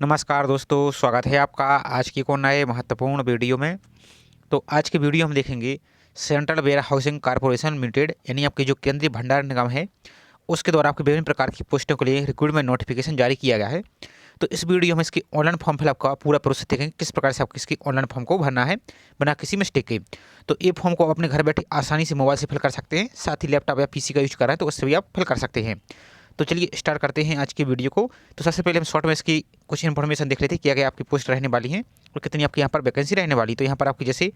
नमस्कार दोस्तों, स्वागत है आपका आज की को नए महत्वपूर्ण वीडियो में। तो आज की वीडियो हम देखेंगे central warehousing corporation limited यानी आपकी जो केंद्रीय भंडार निगम है उसके द्वारा आपके विभिन्न प्रकार की पोस्टों के लिए रिक्रूटमेंट नोटिफिकेशन जारी किया गया है। तो इस वीडियो में इसकी ऑनलाइन फॉर्म फिलअप का पूरा प्रोसेस देखेंगे, किस प्रकार से आपको इसकी ऑनलाइन फॉर्म को भरना है बिना किसी मिस्टेक के। तो ये फॉर्म को आप अपने घर बैठे आसानी से मोबाइल से फिल कर सकते हैं, साथ ही लैपटॉप या पीसी का यूज कर रहे हैं तो उससे भी आप फिल कर सकते हैं। तो चलिए स्टार्ट करते हैं आज की वीडियो को। तो सबसे पहले हम शॉर्ट में इसकी कुछ इन्फॉर्मेशन देख लेते हैं, क्या क्या आपकी पोस्ट रहने वाली है और कितनी आपकी यहाँ पर वैकेंसी रहने वाली। तो यहाँ पर आपकी जैसे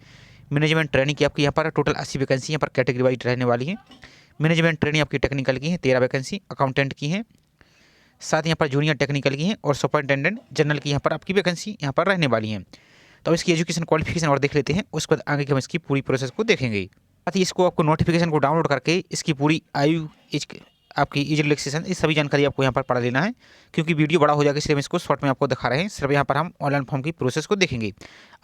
मैनेजमेंट ट्रेनिंग की आपकी यहाँ पर टोटल 80 वैकेंसी यहाँ पर कैटेगरी वाइज रहने वाली है। मैनेजमेंट ट्रेनिंग आपकी टेक्निकल की है 13 वैकेंसी, अकाउंटेंट की है, साथ यहाँ पर जूनियर टेक्निकल की है और सुपरिटेंडेंट जनरल की यहाँ पर आपकी वैकेंसी यहाँ पर रहने वाली है। तो इसकी एजुकेशन क्वालिफिकेशन और देख लेते हैं, उसके बाद आगे के हम इसकी पूरी प्रोसेस को देखेंगे। साथ ही इसको आपको नोटिफिकेशन को डाउनलोड करके इसकी पूरी आयु आपकी एज रिलैक्सेशन इस सभी जानकारी आपको यहाँ पर पढ़ लेना है, क्योंकि वीडियो बड़ा हो जाएगा इसलिए हम इसको शॉर्ट में आपको दिखा रहे हैं। सिर्फ यहाँ पर हम ऑनलाइन फॉर्म की प्रोसेस को देखेंगे।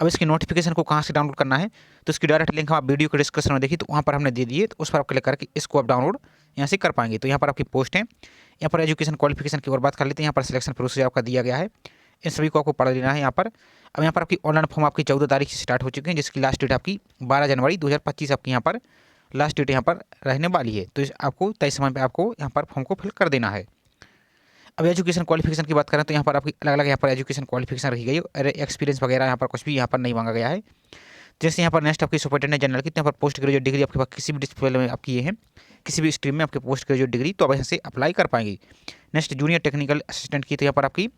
अब इसकी नोटिफिकेशन को कहाँ से डाउनलोड करना है, तो इसकी डायरेक्ट लिंक हम आप वीडियो के डिस्क्रिप्शन में देखिए, तो वहाँ पर हमने दे दिए, तो उस पर आप क्लिक करके इसको आप डाउनलोड यहाँ से कर पाएंगे। तो यहाँ पर आपकी पोस्ट है, यहाँ पर एजुकेशन क्वालिफिकेशन की और बात कर लेते हैं। यहाँ पर सिलेक्शन प्रोसीजर आपका दिया गया है, इन सभी को आपको पढ़ लेना है यहाँ पर। अब यहाँ पर आपकी ऑनलाइन फॉर्म आपकी 14 तारीख से स्टार्ट हो चुके हैं, जिसकी लास्ट डेट आपकी 12 जनवरी 2025 आपकी यहाँ पर लास्ट डेट यहाँ पर रहने वाली है। तो आपको तय समय पे आपको यहाँ पर फॉर्म को फिल कर देना है। अब एजुकेशन क्वालिफिकेशन की बात करें तो यहाँ पर आपकी अलग अलग यहाँ पर एजुकेशन क्वालिफिकेशन रखी गई है, एक्सपीरियंस वगैरह यहाँ पर कुछ भी यहाँ पर नहीं मांगा गया है। जैसे यहाँ पर नेक्स्ट आपकी सुपरिटेंडेंट जनरल की, यहाँ पर पोस्ट ग्रेजुएट डिग्री आपके पास किसी भी डिसिप्लिन में आपकी ये है, किसी भी स्ट्रीम में आपके पोस्ट ग्रेजुएट डिग्री, तो आप यहाँ से अप्लाई कर पाएंगे। नेक्स्ट जूनियर टेक्निकल असिस्टेंट की, तो यहाँ पर आपकी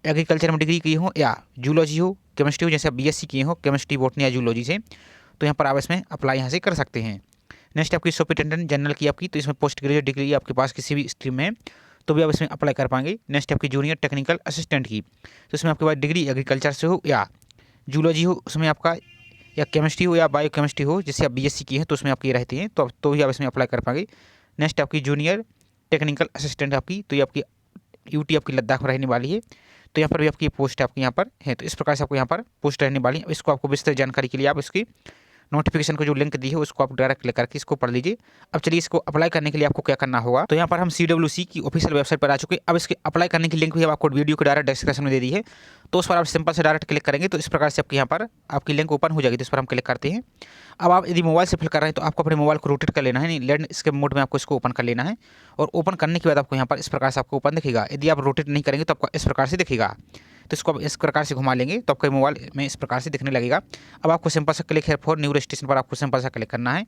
एग्रीकल्चर में डिग्री की हो या जूलॉजी हो, केमिस्ट्री हो, जैसे आप बीएससी किए हो केमिस्ट्री बॉटनी या जूलॉजी से, तो यहाँ पर आप इसमें अप्लाई यहाँ से कर सकते हैं। नेक्स्ट आपकी सुपरिटेंडेंट जनरल की आपकी, तो इसमें पोस्ट ग्रेजुएट डिग्री आपके पास किसी भी स्ट्रीम में है तो भी आप इसमें अप्लाई कर पाएंगे। नेक्स्ट आपकी जूनियर टेक्निकल असिस्टेंट की, तो इसमें आपके पास डिग्री एग्रीकल्चर से हो या जूलॉजी हो, उसमें आपका या केमिस्ट्री हो या बायो केमिस्ट्री हो, जैसे आप बीएससी की हैं तो उसमें आपकी रहती हैं, तो ही आप इसमें अप्लाई कर पाएंगे। नेक्स्ट आपकी जूनियर टेक्निकल असिस्टेंट आपकी, तो ये आपकी यूटी आपकी लद्दाख में रहने वाली है, तो यहाँ पर भी आपकी पोस्ट आपकी यहाँ पर है। तो इस प्रकार से आपको यहाँ पर पोस्ट रहने वाली है। इसको आपको विस्तृत जानकारी के लिए आप इसकी नोटिफिकेशन को जो लिंक दी है उसको आप डायरेक्ट क्लिक करके इसको पढ़ लीजिए। अब चलिए इसको अप्लाई करने के लिए आपको क्या करना होगा, तो यहाँ पर हम CWC की ऑफिशियल वेबसाइट पर आ चुके हैं। अब इसके अप्लाई करने की लिंक भी आपको वीडियो के डायरेक्ट डिस्क्रिप्शन में दे दी है, तो उस पर आप सिंपल से डायरेक्ट क्लिक करेंगे तो इस प्रकार से आपके यहाँ पर आपकी लिंक ओपन हो जाएगी। तो इस पर हम क्लिक करते हैं। अब आप यदि मोबाइल से फिल कर रहे हैं तो आपको अपने मोबाइल को रोटेट कर लेना है, नहीं लैंडस्केप मोड में आपको इसको ओपन कर लेना है, और ओपन करने के बाद आपको यहाँ पर इस प्रकार से आपको ओपन दिखेगा। यदि आप रोटेट नहीं करेंगे तो आपको इस प्रकार से दिखेगा। तो इसको आप इस प्रकार से घुमा लेंगे तो आपके मोबाइल में इस प्रकार से दिखने लगेगा। अब आपको सिंपल सा क्लिक है फॉर न्यू रजिस्ट्रेशन पर आपको सिंपल सा क्लिक करना है।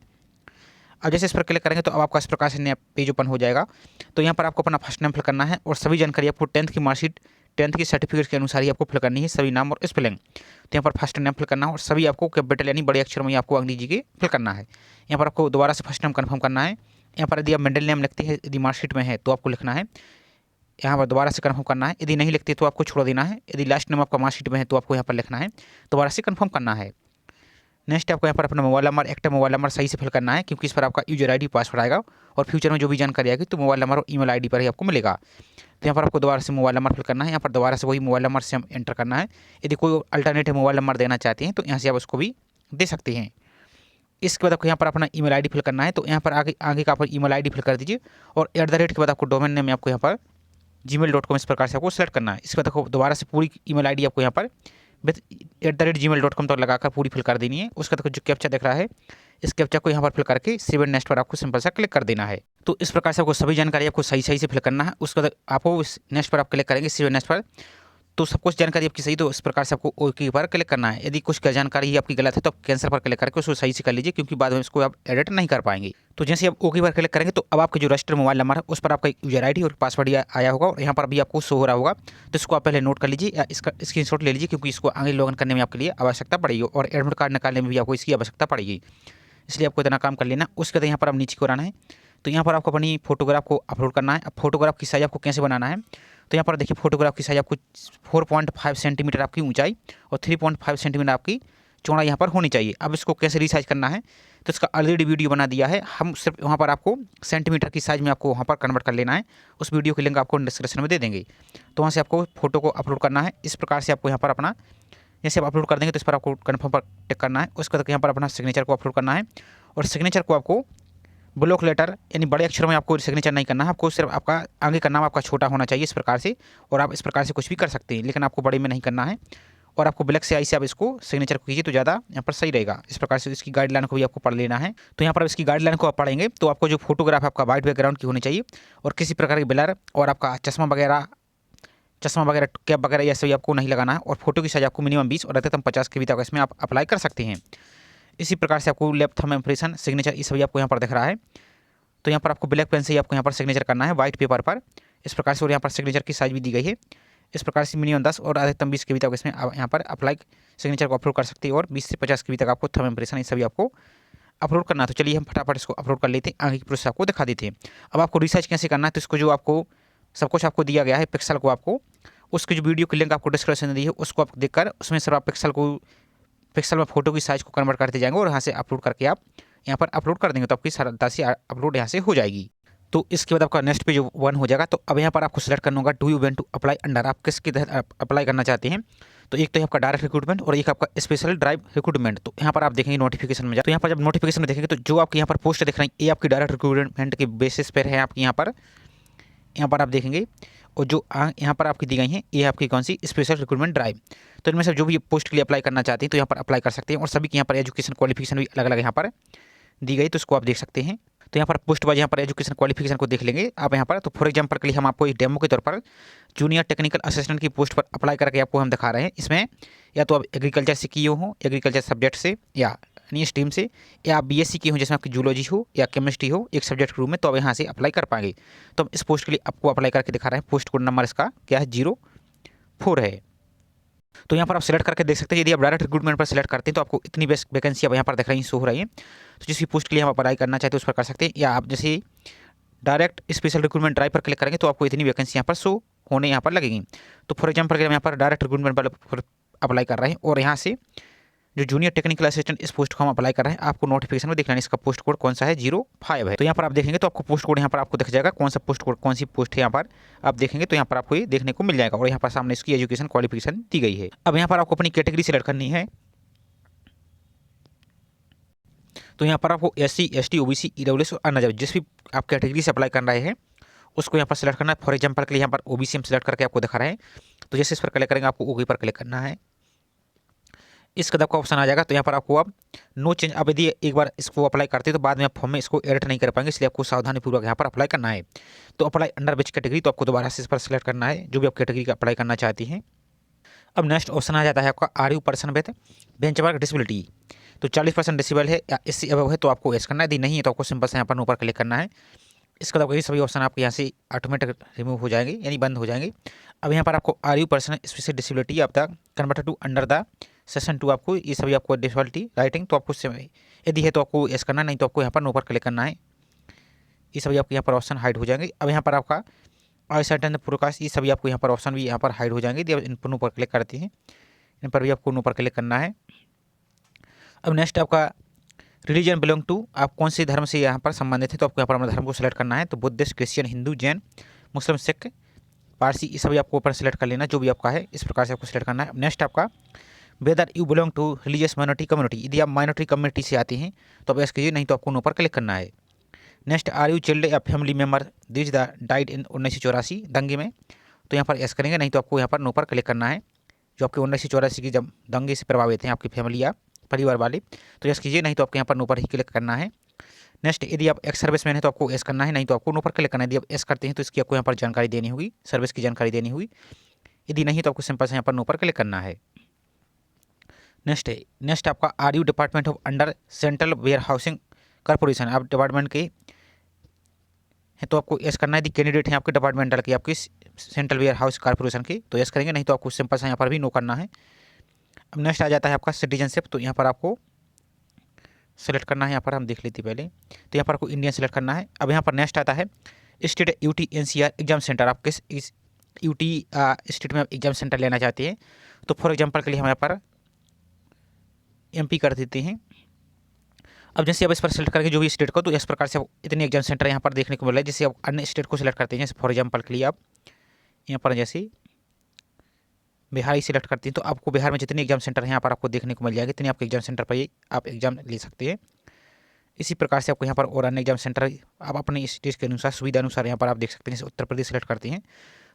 अब जैसे इस पर क्लिक करेंगे तो अब आपका इस प्रकार से नया पेज ओपन हो जाएगा। तो यहाँ पर आपको अपना फर्स्ट नेम फिल करना है और सभी जानकारी आपको 10th की मार्कशीट 10th की सर्टिफिकेट के अनुसार ही आपको फिल करनी है, सभी नाम और स्पेलिंग। तो यहाँ पर फर्स्ट नेम फिल करना है और सभी आपको कैपिटल यानी बड़े अक्षरों में आपको अंग्रेजी के फिल करना है। यहाँ पर आपको दोबारा से फर्स्ट नेम कन्फर्म करना है। यहाँ पर यदि आप मिडिल नेम लिखते हैं, यदि मार्कशीट में है तो आपको लिखना है, यहाँ पर दोबारा से कन्फर्म करना है। यदि नहीं लिखते तो आपको छोड़ देना है। यदि लास्ट नेम आपका मार्कशीट में है तो आपको यहाँ पर लिखना है, दोबारा से कन्फर्म करना है। नेक्स्ट आपको यहाँ पर अपना mobile number, active mobile number सही से फिल करना है, क्योंकि इस पर आपका यूजर आईडी पासवर्ड आएगा और फ्यूचर में जो भी जानकारी आएगी तो मोबाइल नंबर और ईमेल आईडी पर ही आपको मिलेगा। तो यहाँ पर आपको दोबारा से मोबाइल नंबर फिल करना है। यहाँ पर दोबारा से वही मोबाइल नंबर से हम एंटर करना है। यदि कोई अल्टरनेटिव मोबाइल नंबर देना चाहते हैं तो यहाँ से आप उसको भी दे सकते हैं। इसके बाद आपको यहाँ पर अपना ईमेल आईडी फिल करना है। तो यहाँ पर आगे का आप ईमेल आईडी फिल कर दीजिए और @ के बाद आपको डोमेन नेम में आपको यहाँ पर gmail.com इस प्रकार से आपको सेलेक्ट करना है। इसके बाद आपको दोबारा से पूरी ईमेल आईडी आपको यहाँ पर विथ @gmail.com तक लगाकर पूरी फिल कर देनी है। उसके बाद जो कैप्चा दिख रहा है इस कैप्चा को यहाँ पर फिल करके सेव एंड नेक्स्ट पर आपको सिंपल सा क्लिक कर देना है। तो इस प्रकार से आपको सभी जानकारी आपको सही सही से फिल करना है। उसके बाद आपको इस नेक्स्ट पर आप क्लिक करेंगे, सेव एंड नेक्स्ट पर, तो सब कुछ जानकारी आपकी सही, तो इस प्रकार से आपको ओके पर क्लिक करना है। यदि कुछ जानकारी आपकी गलत है तो आप कैंसिल पर क्लिक करके उसको सही से कर लीजिए, क्योंकि बाद में इसको आप एडिट नहीं कर पाएंगे। तो जैसे आप ओके पर क्लिक करेंगे तो अब आपके जो रजिस्टर मोबाइल नंबर है उस पर आपका यूजर आईडी और पासवर्ड आया होगा और यहाँ पर भी आपको शो हो रहा होगा। तो इसको आप पहले नोट कर लीजिए या इसका स्क्रीनशॉट ले लीजिए, क्योंकि इसको आगे लॉगिन करने में आपके लिए आवश्यकता पड़ेगी और एडमिट कार्ड निकालने में भी आपको इसकी आवश्यकता पड़ेगी, इसलिए आपको इतना काम कर लेना। उसके बाद यहाँ पर आप नीचे को आना है, तो यहाँ पर आपको अपनी फोटोग्राफ को अपलोड करना है। अब फोटोग्राफ की साइज़ आपको कैसे बनाना है, तो यहाँ पर देखिए फोटोग्राफ की साइज़ आपको 4.5 सेंटीमीटर आपकी ऊंचाई और 3.5 सेंटीमीटर आपकी चौड़ाई यहाँ पर होनी चाहिए। अब इसको कैसे रिसाइज करना है, तो इसका ऑलरेडी वीडियो बना दिया है। हम सिर्फ वहाँ पर आपको सेंटीमीटर की साइज़ में आपको वहाँ पर कन्वर्ट कर लेना है। उस वीडियो की लिंक आपको डिस्क्रिप्शन में दे देंगे, तो वहाँ से आपको फोटो को अपलोड करना है। इस प्रकार से आपको यहाँ पर अपना जैसे आप अपलोड कर देंगे तो इस पर आपको कन्फर्म पर टिक करना है। उसके बाद यहाँ पर अपना सिग्नेचर को अपलोड करना है और सिग्नेचर को आपको ब्लॉक लेटर यानी बड़े अक्षरों में आपको सिग्नेचर नहीं करना है, आपको सिर्फ आपका आगे का नाम आपका छोटा होना चाहिए इस प्रकार से, और आप इस प्रकार से कुछ भी कर सकते हैं, लेकिन आपको बड़े में नहीं करना है। और आपको ब्लैक स्याही से आप इसको सिग्नेचर को कीजिए तो ज़्यादा यहाँ पर सही रहेगा। इस प्रकार से इसकी गाइडलाइन को भी आपको पढ़ लेना है। तो यहाँ पर इसकी गाइडलाइन को आप पढ़ेंगे तो आपको जो फोटोग्राफ आपका वाइट बैकग्राउंड की होनी चाहिए और किसी प्रकार की ब्लर और आपका चश्मा वगैरह कैप वगैरह ये सभी आपको नहीं लगाना है। और फोटो की साइज आपको मिनिमम 20 और अधिकतम 50 के भी तक इसमें आप अप्लाई कर सकते हैं। इसी प्रकार से आपको लेफ्ट थंब इम्प्रेशन सिग्नेचर ये सभी आपको यहाँ पर दिख रहा है। तो यहाँ पर आपको ब्लैक पेन से ही आपको यहाँ पर सिग्नेचर करना है वाइट पेपर पर इस प्रकार से। और यहाँ पर सिग्नेचर की साइज भी दी गई है इस प्रकार से, मिनिमम 10 और अधिकतम 20 के भी तक इसमें आप यहाँ पर अप्लाई सिग्नेचर को अपलोड कर सकते हैं। और 20 से 50 के भी तक आपको थंब इम्प्रेशन ये सभी आपको अपलोड करना है। तो चलिए हम फटाफट इसको अपलोड कर लेते हैं, आगे की प्रोसेस आपको दिखा देते हैं। अब आपको रिसर्च कैसे करना है, तो इसको जो आपको सब कुछ आपको दिया गया है पिक्सल को, आपको उसकी जो वीडियो की लिंक आपको डिस्क्रिप्शन में दी है उसको आप देखकर उसमें सर आप पिक्सल में फोटो की साइज को कन्वर्ट करते जाएंगे और यहाँ से अपलोड करके आप यहाँ पर अपलोड कर देंगे तो आपकी सरलता से अपलोड यहाँ से हो जाएगी। तो इसके बाद आपका नेक्स्ट पेज 1 हो जाएगा। तो अब यहाँ पर आपको सिलेक्ट करना होगा do you want to apply under, आप किसके तहत अप्लाई करना चाहते हैं। तो एक तो है आपका डायरेक्ट रिक्रूटमेंट और एक आपका स्पेशल ड्राइव रिक्रूटमेंट। तो यहाँ पर आप देखेंगे नोटिफिकेशन में तो यहाँ पर जब नोटिफिकेशन में देखेंगे तो जो आपके यहाँ पर पोस्ट दिख रही है ये आपकी डायरेक्ट रिक्रूटमेंट के बेसिस पर है। आपकी यहाँ पर आप देखेंगे और जो यहाँ पर आपकी दी गई हैं ये आपकी कौन सी स्पेशल रिक्रूटमेंट ड्राइव। तो इनमें से जो भी पोस्ट के लिए अप्लाई करना चाहते हैं तो यहाँ पर अप्लाई कर सकते हैं। और सभी के यहाँ पर एजुकेशन क्वालिफिकेशन भी अलग अलग यहाँ पर दी गई तो इसको आप देख सकते हैं। तो यहाँ पर पोस्ट वाइज यहाँ पर एजुकेशन क्वालिफिकेशन को देख लेंगे आप यहाँ पर। तो फॉर एग्जांपल के लिए हम आपको एक डेमो के तौर पर जूनियर टेक्निकल असिस्टेंट की पोस्ट पर अप्लाई करके आपको हम दिखा रहे हैं। इसमें या तो आप एग्रीकल्चर से किए हो, एग्रीकल्चर सब्जेक्ट से या यानी स्ट्रीम से, या आप बीएससी की हो जिसमें आपकी जूलॉजी हो या केमिस्ट्री हो एक सब्जेक्ट के रूप में, तो आप यहाँ से अप्लाई कर पाएंगे। तो हम इस पोस्ट के लिए आपको अप्लाई करके दिखा रहे हैं। पोस्ट कोड नंबर इसका क्या है 04 है। तो यहाँ पर आप सिलेक्ट करके देख सकते हैं। यदि आप डायरेक्ट रिक्रूटमेंट पर सिलेक्ट करते हैं तो आपको इतनी वैकेंसी अब यहाँ पर दिख रही शो हो रही है। तो जिस भी पोस्ट के लिए हम अप्लाई करना चाहते हैं उस पर कर सकते हैं, या आप जैसे डायरेक्ट स्पेशल रिक्रूटमेंट ड्राइव पर क्लिक करेंगे तो आपको इतनी वैकेंसी यहाँ पर शो होने यहाँ पर लगेगी। तो फॉर एग्जाम्पल हम यहाँ पर डायरेक्ट रिक्रूटमेंट पर अप्लाई कर रहे हैं और यहाँ से जो जूनियर टेक्निकल असिस्टेंट इस पोस्ट को हम अप्लाई कर रहे हैं, आपको नोटिफिकेशन में दिख रहा है इसका पोस्ट कोड कौन सा है 05 है। तो यहाँ पर आप देखेंगे तो आपको पोस्ट कोड यहाँ पर आपको दिख जाएगा कौन सा पोस्ट कोड कौन सी पोस्ट है यहाँ पर आप देखेंगे तो यहाँ पर आपको ये देखने को मिल जाएगा। और यहाँ पर सामने इसकी एजुकेशन क्वालिफिकेशन दी गई है। अब यहाँ पर आपको अपनी कैटेगरी सेलेक्ट करनी है। तो यहाँ पर आपको SC ST OBC EWS और अनरिजर्व जिस भी आप कैटेगरी से अप्लाई कर रहे हैं उसको यहाँ पर सेलेक्ट करना है। फॉर एग्जाम्पल के लिए यहाँ पर OBC हम सेलेक्ट करके आपको दिखा रहे हैं। तो जैसे इस पर क्लिक करेंगे आपको ओके पर क्लिक करना है। इस कदम का ऑप्शन आ जाएगा। तो यहाँ पर आपको अब नो चेंज, अब यदि एक बार इसको अप्लाई करते हैं तो बाद में आप फॉर्म में इसको एडिट नहीं कर पाएंगे, इसलिए आपको सावधानीपूर्वक यहाँ पर अप्लाई करना है। तो अप्लाई अंडर विच कैटेगरी, तो आपको दोबारा से इस पर सेलेक्ट करना है जो भी आप कैटेगरी का अप्लाई करना चाहती हैं। अब नेक्स्ट ऑप्शन आ जाता है आपका are you person with benchmark disability. तो 40% डिसेबल है या इससे अबव है तो आपको एस करना है, यदि नहीं है तो आपको सिंपल से यहाँ पर ऊपर क्लिक करना है। इसके बाद ये सभी ऑप्शन आपके यहाँ से ऑटोमेटिक रिमूव हो जाएंगे यानी बंद हो जाएंगे। अब यहाँ पर आपको are you person special disability आप the converted to under the session 2 आपको ये सभी आपको डिसेबिलिटी राइटिंग तो आपको यदि है तो आपको एस करना है, नहीं तो आपको यहाँ पर नो पर क्लिक करना है। ये सभी आपके यहाँ पर ऑप्शन हाइड हो जाएंगे। अब यहाँ पर आपका आई सेट एंड प्रोकास्ट ये सभी आपको यहाँ पर ऑप्शन भी यहाँ पर हाइड हो जाएंगे। यदि आप इन पर नो पर क्लिक करते हैं इन पर भी आपको नो पर क्लिक करना है। अब नेक्स्ट आपका रिलीजन बिलोंग टू, आप कौन से धर्म से यहाँ पर संबंधित है तो आपको यहाँ पर अपना धर्म को सेलेक्ट करना है। तो बुद्धिस्ट, क्रिश्चियन, हिंदू, जैन, मुस्लिम, सिख, पारसी ये सभी आपको ऊपर सेलेक्ट कर लेना जो भी आपका है इस प्रकार से आपको सेलेक्ट करना है। नेक्स्ट आपका whether you belong to religious minority community, यदि आप माइनॉरिटी कम्युनिटी से आते हैं तो आप ऐसा कीजिए, नहीं तो आपको नो पर क्लिक करना है। नेक्स्ट आर यू चिल्ड या family member this the died in 1984 दंगे में, तो यहाँ पर एस करेंगे, नहीं तो आपको यहाँ पर नो पर क्लिक करना है। जो आपके 1984 की जब दंगे से प्रभावित हैं आपकी फैमिली या परिवार वाले तो एस कीजिए, नहीं तो आपको यहाँ पर नो पर ही क्लिक करना है। नेक्स्ट यदि आप एक्स सर्विस मैन है तो आपको एस करना है, नहीं तो आपको नो पर क्लिक करना है। यदि आप एस करते हैं तो इसकी आपको यहाँ पर जानकारी देनी होगी, सर्विस की जानकारी देनी होगी। यदि नहीं तो आपको सिंपल से यहाँ पर नो पर क्लिक करना है। नेक्स्ट आपका are you department of under central warehousing corporation, आप डिपार्टमेंट के हैं तो आपको एस करना है। यदि कैंडिडेट हैं आपके डिपार्टमेंटल के आपकी सेंट्रल वेयर हाउस कॉर्पोरेशन के तो एस करेंगे, नहीं तो आपको सिंपल से यहाँ पर भी नो करना है। अब नेक्स्ट आ जाता है आपका सिटीजनशिप, तो यहाँ पर आपको सेलेक्ट करना है। यहाँ पर हम देख लेते पहले, तो यहाँ पर आपको इंडियन सेलेक्ट करना है। अब यहाँ पर नेक्स्ट आता है state UT NCR exam centre, आप किस इस UT स्टेट में आप एग्जाम सेंटर लेना चाहते हैं। तो फॉर एग्जाम्पल के लिए हम यहाँ पर MP कर देते हैं। अब जैसे आप इस पर सेलेक्ट करेंगे जो भी स्टेट को, तो इस प्रकार से इतने एग्जाम सेंटर यहाँ पर देखने को मिल रहा है। जैसे आप अन्य स्टेट को सिलेक्ट करते हैं, जैसे फॉर एग्जाम्पल के लिए आप यहाँ पर जैसे बिहार ही सिलेक्ट करते हैं तो आपको बिहार में जितने एग्जाम सेंटर हैं यहाँ पर आपको देखने को मिल जाएंगे, इतने आपके एग्जाम सेंटर पर ही आप एग्जाम ले सकते हैं। इसी प्रकार से आपको यहाँ पर और अन्य एग्जाम सेंटर आप अपने स्टेट के अनुसार सुविधा अनुसार यहाँ पर आप देख सकते हैं। जैसे उत्तर प्रदेश सेलेक्ट करते हैं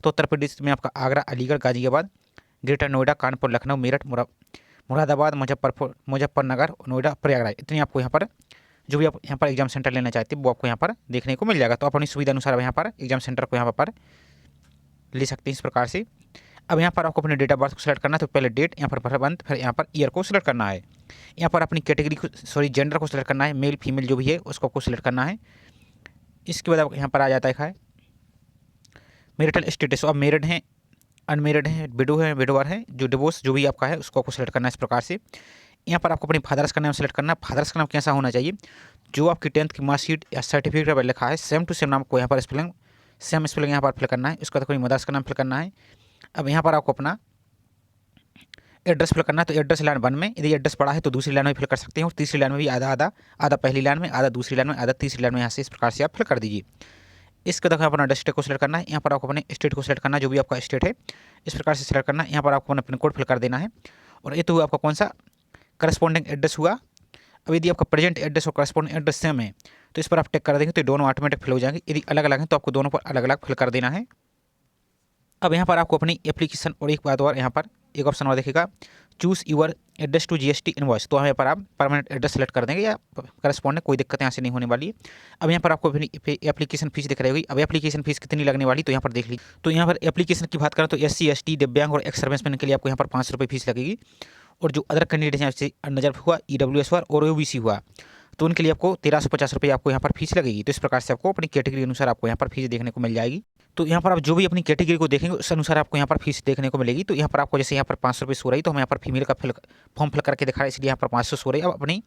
तो उत्तर प्रदेश में आपका आगरा, अलीगढ़, गाजियाबाद, ग्रेटर नोएडा, कानपुर, लखनऊ, मेरठ, मुरादाबाद, मुजफ्फरनगर, नोएडा, प्रयागराज, इतने आपको यहाँ पर जो भी आप यहाँ पर एग्जाम सेंटर लेना चाहते हैं वो आपको यहाँ पर देखने को मिल जाएगा। तो आप अपनी सुविधा अनुसार यहाँ पर एग्जाम सेंटर को यहाँ पर ले सकते हैं इस प्रकार से। अब यहाँ पर आपको अपने डेट ऑफ बर्थ को सिलेक्ट करना है। तो पहले डेट, यहाँ पर मंथ, फिर यहाँ पर ईयर को सिलेक्ट करना है। यहाँ पर अपनी कैटेगरी को जेंडर को सिलेक्ट करना है, मेल फीमेल जो भी है उसको आपको सिलेक्ट करना है। इसके बाद आप यहाँ पर आ जाता है मैरिटल स्टेटस, आप मैरिड हैं, अनमेरिड हैं, विडो है, विडोवर है, जो डिवोर्स जो भी आपका है उसको आपको सिलेक्ट करना है इस प्रकार से। यहाँ पर आपको अपनी फादर्स का नाम सेलेक्ट करना है। फादर्स का नाम कैसा होना चाहिए, जो आपकी 10th की मार्कशीट या सर्टिफिकेट पर लिखा है सेम टू सेम नाम को यहाँ पर सेम स्पेलिंग यहाँ पर फिल करना है। उसके बाद कोई मदर्स का नाम फिल करना है। अब यहाँ पर आपको अपना एड्रेस फिल करना है। तो एड्रेस लाइन 1 में, यदि एड्रेस पड़ा है तो दूसरी लाइन में फिल कर सकते हैं, और तीसरी लाइन में भी आधा पहली लाइन में, आधा दूसरी लाइन में, आधा तीसरी लाइन में, यहाँ से इस प्रकार से आप फिल कर दीजिए। इसके बाद अपना डिस्ट्रिक्ट को सिलेक्ट करना है। यहाँ पर आपको अपने स्टेट को सिलेक्ट करना है, जो भी आपका स्टेट है इस प्रकार से सिलेक्ट करना है। यहाँ पर आपको अपना पिन कोड फिल कर देना है। और ये तो आपका कौन सा करस्पॉन्डिंग एड्रेस हुआ। अब यदि आपका प्रेजेंट एड्रेस और करस्पॉन्डिंग एड्रेस सेम है तो इस पर आप टिक कर देंगे तो दोनों ऑटोमेटिक फिल हो जाएंगे। यदि अलग अलग हैं तो आपको दोनों पर अलग अलग फिल कर देना है। अब यहाँ पर आपको अपनी एप्लीकेशन, और एक बात और यहाँ पर एक ऑप्शन और देखिएगा, choose your address to GST invoice. तो यहाँ पर आप परमानेंट एड्रेस सेलेक्ट कर देंगे या करस्पॉन्डिंग, कोई दिक्कत यहाँ से नहीं होने वाली है। अब यहाँ पर आपको अपनी एप्लीकेशन फीस दिख रही होगी। अब एप्लीकेशन फीस कितनी लगने वाली तो यहाँ पर देख लीजिए। तो यहाँ पर एप्लीकेशन की बात करें तो SC ST दिव्यांग और एक्स सर्विसमैन के लिए आपको यहाँ पर 500 रुपये फीस लगेगी। और जो अदर कैंडिडेट हैं जैसे नजर हुआ, EWS हुआ और OBC हुआ तो उनके लिए आपको 1350 रुपये आपको यहाँ पर फीस लगेगी। तो इस प्रकार से आपको अपनी कैटेगरी अनुसार आपको यहाँ पर फीस देखने को मिल जाएगी। तो यहाँ पर आप जो भी अपनी कैटेगरी को देखेंगे उस अनुसार आपको यहाँ पर फीस देखने को मिलेगी। तो यहाँ पर आपको जैसे यहाँ पर 500 रुपये सो रही, तो हम यहाँ पर फीमेल का फॉर्म फिल करके दिखा रहे हैं, इसलिए यहाँ पर 500 सो रही। अब अपनी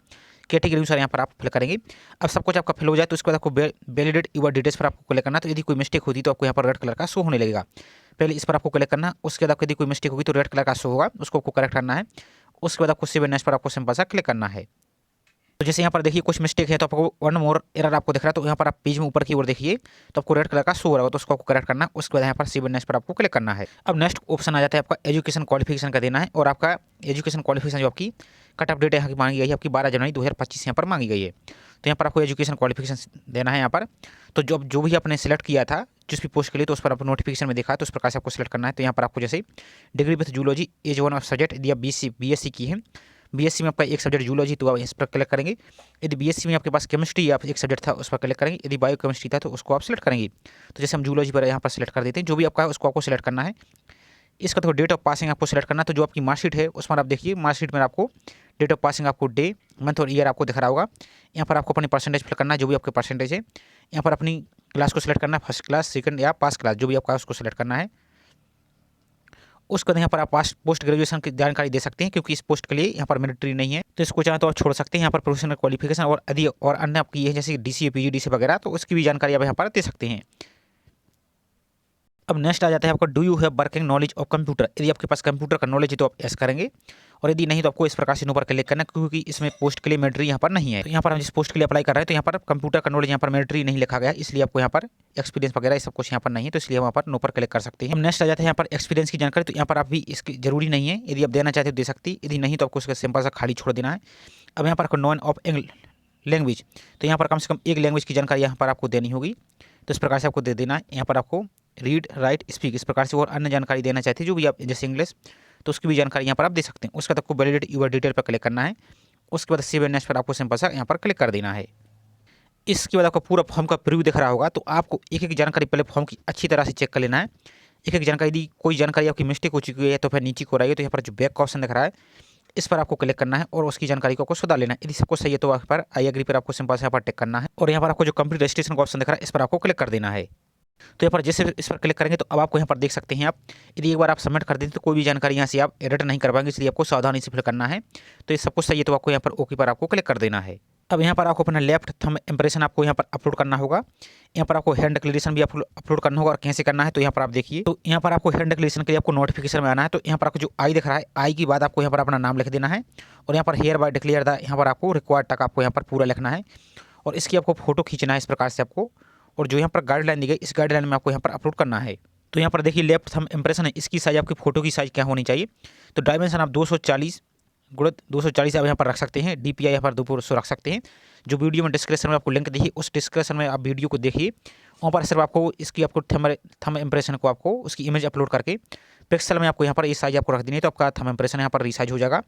कैटेगरी अनुसार यहाँ पर आप फिल करेंगे। अब सब कुछ आपका फिल हो जाए तो उसके बाद आपको वैलिडेट यूर डिटेल्स पर आपको क्लिक करना। तो यदि कोई मिस्टेक होती तो आपको यहाँ पर रेड कलर का शो होने लगेगा। पहले इस पर आपको क्लिक करना, उसके बाद आपको यदि कोई मिस्टेक होगी तो रेड कलर का शो होगा, उसको आपको करेक्ट करना है। उसके बाद आपको सेव एंड नेक्स्ट पर आपको सिंपल सा क्लिक करना है। तो जैसे यहाँ पर देखिए कुछ मिस्टेक है तो आपको वन मोर एरर आपको दिख रहा है, तो यहाँ पर आप पेज में ऊपर की ओर देखिए तो आपको रेड कलर का शो हो रहा है, तो उसको आपको करेक्ट करना है। उसके बाद यहाँ पर सेव एंड नेक्स्ट पर आपको क्लिक करना है। अब नेक्स्ट ऑप्शन आ जाता है आपका एजुकेशन क्वालिफिकेशन का देना है। और आपका एजुकेशन क्वालिफिकेशन जो आपकी कट ऑफ डेट यहाँ की मांगी गई है, आपकी 12 जनवरी 2025 यहाँ पर मांगी गई है। तो यहाँ पर आपको एजुकेशन क्वालिफिकेशन देना है यहाँ पर। तो जो भी आपने सेलेक्ट किया था जिस भी पोस्ट के लिए, तो उस पर आपको नोटिफिकेशन में देखा तो उस प्रकार से आपको सेलेक्ट करना है। तो यहाँ पर आपको जैसे degree with zoology as 1 of subject, यदि आप BSc की है, BSc में आपका एक सब्जेक्ट जूलॉजी तो आप इस पर क्लिक करेंगे। यदि BSc में आपके पास केमिस्ट्री या एक सब्जेक्ट था उस पर क्लिक करेंगे। यदि बायो केमिस्ट्री था तो उसको आप सेलेक्ट करेंगे। तो जैसे हम जूलॉजी पर यहाँ पर सेलेक्ट कर देते हैं, जो भी आपका है उसको आपको सेलेक्ट करना है। इसका तो डेट ऑफ पासिंग आपको सेलेक्ट करना है। तो जो आपकी मार्कशीट है उस पर आप देखिए, मार्कशीट में आपको डेट ऑफ पासिंग आपको डे, मंथ और ईयर आपको दिख रहा होगा। यहाँ पर आपको अपनी परसेंटेज फिल करना है, जो भी आपके परसेंटेज है। यहाँ पर अपनी क्लास को सिलेक्ट करना है, फर्स्ट क्लास, सेकंड या पास क्लास, जो भी आपका उसको सिलेक्ट करना है। उसके बाद यहाँ पर आप पोस्ट ग्रेजुएशन की जानकारी दे सकते हैं, क्योंकि इस पोस्ट के लिए यहाँ पर मिलिट्री नहीं है तो इसको चाहे तो आप छोड़ सकते हैं। यहाँ पर प्रोफेशनल क्वालिफिकेशन और अन्य आपकी ये है जैसे DCA PGDCA वगैरह, तो उसकी भी जानकारी आप यहाँ पर दे सकते हैं। अब नेक्स्ट आ जाता है आपका do you have working knowledge of computer. यदि आपके पास कंप्यूटर का नॉलेज है तो आप यस करेंगे, और यदि नहीं तो आपको इस प्रकार से नो पर क्लिक करना है, क्योंकि इसमें पोस्ट के लिए मिलिट्री यहाँ पर नहीं है। तो यहाँ पर हम जिस पोस्ट के लिए अप्लाई कर रहे हैं तो यहाँ पर कंप्यूटर का नॉलेज यहाँ पर मिलिट्री नहीं लिखा गया, इसलिए आपको यहाँ पर एक्सपीरियंस वगैरह सब कुछ यहाँ पर नहीं है, तो इसलिए वहाँ पर नो पर क्लिक कर सकते हैं। हम नेक्स्ट आ जाते हैं यहाँ पर एक्सपीरियंस की जानकारी। तो यहाँ पर आप भी इसकी जरूरी नहीं है, यदि आप देना चाहते हो दे सकती है, यदि नहीं तो आपको उसका सिंपल सा खाली छोड़ देना है। अब यहाँ पर आपको नॉन ऑफ लैंग्वेज, तो यहाँ पर कम से कम एक लैंग्वेज की जानकारी यहाँ पर आपको देनी होगी, तो इस प्रकार से आपको दे देना है। यहाँ पर आपको रीड राइट स्पीक इस प्रकार से और अन्य जानकारी देना चाहते हैं जो भी आप जैसे इंग्लिश, तो उसकी भी जानकारी यहाँ पर आप दे सकते हैं। उसके बाद आपको वैलिडेट यूर डिटेल पर क्लिक करना है। उसके बाद सेव एंड नेक्स्ट पर आपको सिंपल सा यहाँ पर क्लिक कर देना है। इसके बाद आपका पूरा फॉर्म का प्रीव्यू दिख रहा होगा, तो आपको एक एक जानकारी पहले फॉर्म की अच्छी तरह से चेक कर लेना है। एक एक जानकारी दी, कोई जानकारी आपकी मिस्टेक हो चुकी है तो फिर नीचे को रहिए, तो यहाँ पर जो बैक का ऑप्शन दिख रहा है इस पर आपको क्लिक करना है और उसकी जानकारी को आपको सुधार लेना है। यदि सबको सही है तो यहाँ पर आई एग्री पर आपको सिंपल से यहाँ पर टिक करना है, और यहाँ पर आपको जो कंप्लीट रजिस्ट्रेशन का ऑप्शन दिख रहा है इस पर आपको क्लिक कर देना है। तो यहाँ पर जैसे इस पर क्लिक करेंगे तो अब आपको यहाँ पर देख सकते हैं आप, यदि एक बार आप सबमिट कर दें तो कोई भी जानकारी यहाँ से आप एडिट नहीं कर पाएंगे, इसलिए आपको सावधानी से फिल करना है। तो ये सब कुछ सही है तो आपको यहाँ पर ओके पर आपको क्लिक कर देना है। अब यहाँ पर आपको अपना लेफ्ट थंब इंप्रेशन आपको यहाँ पर अपलोड करना होगा। यहाँ पर आपको हैंड डिक्लेरेशन भी अपलोड करना होगा, और कैसे करना है तो यहाँ पर आप देखिए। तो यहाँ पर आपको हैंड डिक्लेरेशन के लिए आपको नोटिफिकेशन में आना है। तो यहाँ पर आपको जो आई दिख रहा है, आई के बाद आपको यहाँ पर अपना नाम लिख देना है, और यहाँ पर हेयर बाय डिक्लेयर द यहाँ पर आपको रिक्वायर्ड तक आपको यहाँ पर पूरा लिखना है, और इसकी आपको फोटो खींचना है इस प्रकार से आपको, और जो यहाँ पर गाइडलाइन दी गई इस गाइडलाइन में आपको यहाँ पर अपलोड करना है। तो यहाँ पर देखिए लेफ्ट थंब इंप्रेशन है, इसकी साइज आपकी फोटो की साइज क्या होनी चाहिए। तो डायमेंशन आप 240 गुणित 240 आप यहाँ पर रख सकते हैं। DPI यहाँ पर 200 रख सकते हैं। जो वीडियो में डिस्क्रिप्शन में आपको लिंक दी है, उस डिस्क्रिप्शन में आप वीडियो को देखिए। वहाँ पर सिर्फ आपको इसकी आपको थंब इम्प्रेशन को आपको उसकी इमेज अपलोड करके पिक्सल में आपको यहाँ पर ये साइज आपको रख देनी है, तो आपका थंब इम्प्रेशन यहाँ पर रिसाइज हो जाएगा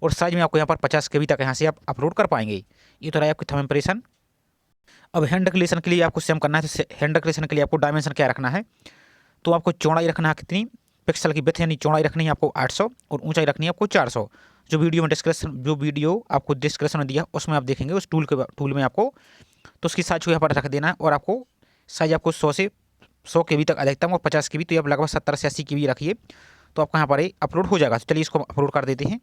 और साइज में आपको यहाँ पर 50 KB तक यहाँ से आप अपलोड कर पाएंगे। ये तो रहा आपकी थंब इम्प्रेशन। अब हैंड डिक्लेरेशन के लिए आपको सेम करना है। तो हैंड डिक्लेरेशन के लिए आपको डायमेंशन क्या रखना है, तो आपको चौड़ाई रखना है कितनी, पिक्सल की विड्थ यानी चौड़ाई रखनी है आपको 800 और ऊंचाई रखनी है आपको 400। जो वीडियो आपको डिस्क्रिप्शन में दिया उसमें आप देखेंगे उस टूल में आपको, तो उसकी साइज को यहाँ पर रख देना है और आपको साइज आपको 100 KB तक अधिकतम और 50 KB, तो आप लगभग 70 से 80 KB रखिए, तो आपका यहाँ पर ये अपलोड हो जाएगा। तो चलिए इसको अपलोड कर देते हैं।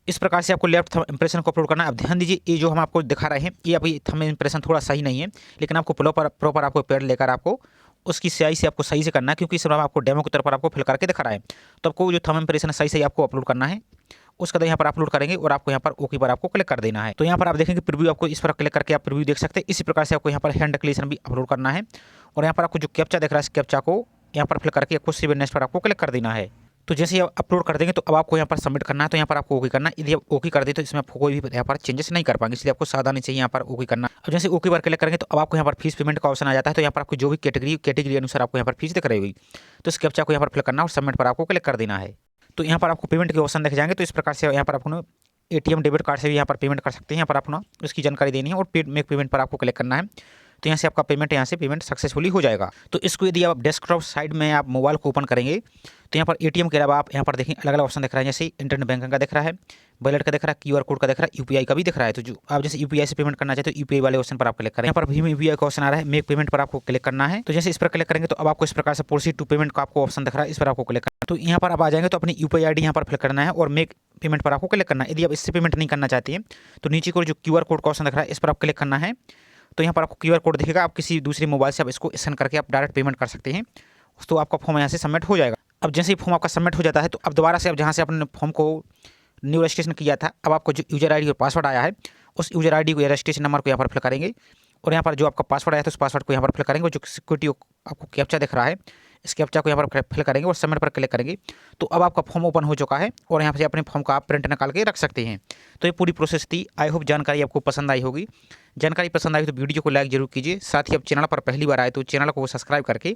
इस प्रकार से आपको लेफ्ट थंब इम्प्रेशन को अपलोड करना है। अब ध्यान दीजिए, ये जो हम आपको दिखा रहे हैं ये अभी थंब इम्प्रेशन थोड़ा सही नहीं है, लेकिन आपको प्रॉपर आपको पेड़ लेकर आपको उसकी स्याही से आपको सही से करना है, क्योंकि इस बार आपको डेमो के तौर पर आपको फिल करके दिखा रहा है। तो आपको जो थंब इम्प्रेशन सही से आपको अपलोड करना है, उसका तो यहाँ पर अपलोड करेंगे और आपको यहाँ पर ओके पर आपको क्लिक कर देना है। तो यहाँ पर आप देखेंगे प्रीव्यू, आपको इस पर क्लिक करके आप प्रीव्यू देख सकते हैं। इसी प्रकार से आपको यहाँ पर हैंड डिक्लेरेशन भी अपलोड करना है और यहाँ पर आपको जो कैप्चा दिख रहा है, इस कैप्चा को यहाँ पर फिल करके आपको सेव नेक्स्ट पर आपको क्लिक कर देना है। तो जैसे आप अपलोड कर देंगे तो अब आपको यहाँ पर सबमिट करना है, तो यहाँ पर आपको ओके करना है। यदि आप ओके कर दे तो इसमें आपको कोई भी यहाँ पर चेंजेस नहीं कर पाएंगे, इसलिए आपको सावधानी से यहाँ पर ओके करना है। अब जैसे ओके पर क्लिक करेंगे तो अब आपको यहाँ पर फीस पेमेंट का ऑप्शन आ जाता है। तो यहाँ पर आपको जो भी कैटेगरी अनुसार आपको यहाँ पर फीस दिख रही होगी, तो इस कैप्चा को यहाँ पर फिल करना और सबमिट पर आपको क्लिक कर देना है। तो यहाँ पर आपको पेमेंट के ऑप्शन दिख जाएंगे। तो इस प्रकार से यहाँ पर आपको ATM डेबिट कार्ड से भी यहाँ पर पेमेंट कर सकते हैं। यहाँ पर अपना उसकी जानकारी देनी है और मेक पेमेंट पर आपको क्लिक करना है। तो यहाँ से आपका पेमेंट सक्सेसफुली हो जाएगा। तो इसको यदि आप डेस्कटॉप साइड में आप मोबाइल को ओपन करेंगे तो यहाँ पर ATM के अलावा आप यहाँ पर देखें अलग अलग ऑप्शन दिख रहा है, जैसे इंटरनेट बैंकिंग का दिख रहा है, वॉलेट का दिख रहा है, QR कोड का दिख रहा है, UPI का भी दिख रहा है। तो जो आप जैसे UPI से पेमेंट करना चाहते हो UPI वाले ऑप्शन पर आप क्लिक करें। यहाँ पर भीम UPI का ऑप्शन आ रहा है, मेक पेमेंट पर आपको क्लिक करना है। तो जैसे इस पर क्लिक करेंगे तो अब आपको इस प्रकार से प्रोसीड टू पेमेंट का आपको ऑप्शन दिख रहा है, इस पर आपको क्लिक करना है। तो यहाँ पर आप आ जाएंगे तो अपनी UPI ID यहाँ पर फिल करना है और मेक पेमेंट पर आपको क्लिक करना है। यदि आप इससे पेमेंट नहीं करना चाहते हैं तो नीचे को जो QR कोड का ऑप्शन दिख रहा है, इस पर आप क्लिक करना है। तो यहाँ पर आपको QR कोड दिखेगा, आप किसी दूसरे मोबाइल से आप इसको स्कैन करके आप डायरेक्ट पेमेंट कर सकते हैं। तो आपका फॉर्म यहाँ से सबमिट हो जाएगा। अब जैसे ही फॉर्म आपका सबमिट हो जाता है तो अब दोबारा से आप जहाँ से अपने फॉर्म को न्यू रजिस्ट्रेशन किया था, अब आपको जो यूजर ID और पासवर्ड आया है उस यूजर ID को रजिस्ट्रेशन नंबर को यहाँ पर फिल करेंगे और यहाँ पर जो आपका पासवर्ड आया था उस पासवर्ड को यहाँ पर फिल करेंगे। जो सिक्योरिटी आपको कैप्चा दिख रहा है, इस कैप्चा को यहाँ पर फिल करेंगे और सबमिट पर क्लिक करेंगे। तो अब आपका फॉर्म ओपन हो चुका है और यहाँ से अपने फॉर्म का आप प्रिंट निकाल के रख सकते हैं। तो ये पूरी प्रोसेस थी। आई होप जानकारी आपको पसंद आई होगी। जानकारी पसंद आई तो वीडियो को लाइक जरूर कीजिए। साथ ही आप चैनल पर पहली बार आए तो चैनल को सब्सक्राइब करके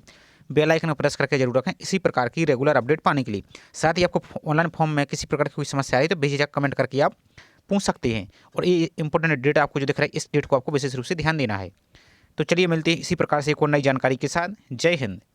बेल आइकन को प्रेस करके जरूर रखें इसी प्रकार की रेगुलर अपडेट पाने के लिए। साथ ही आपको ऑनलाइन फॉर्म में किसी प्रकार की कोई समस्या आई तो बेझिझक कमेंट करके आप पूछ सकते हैं। और ये इंपॉर्टेंट डेट आपको जो दिख रहा है, इस डेट को आपको विशेष रूप से ध्यान देना है। तो चलिए मिलते हैं इसी प्रकार से एक और नई जानकारी के साथ। जय हिंद।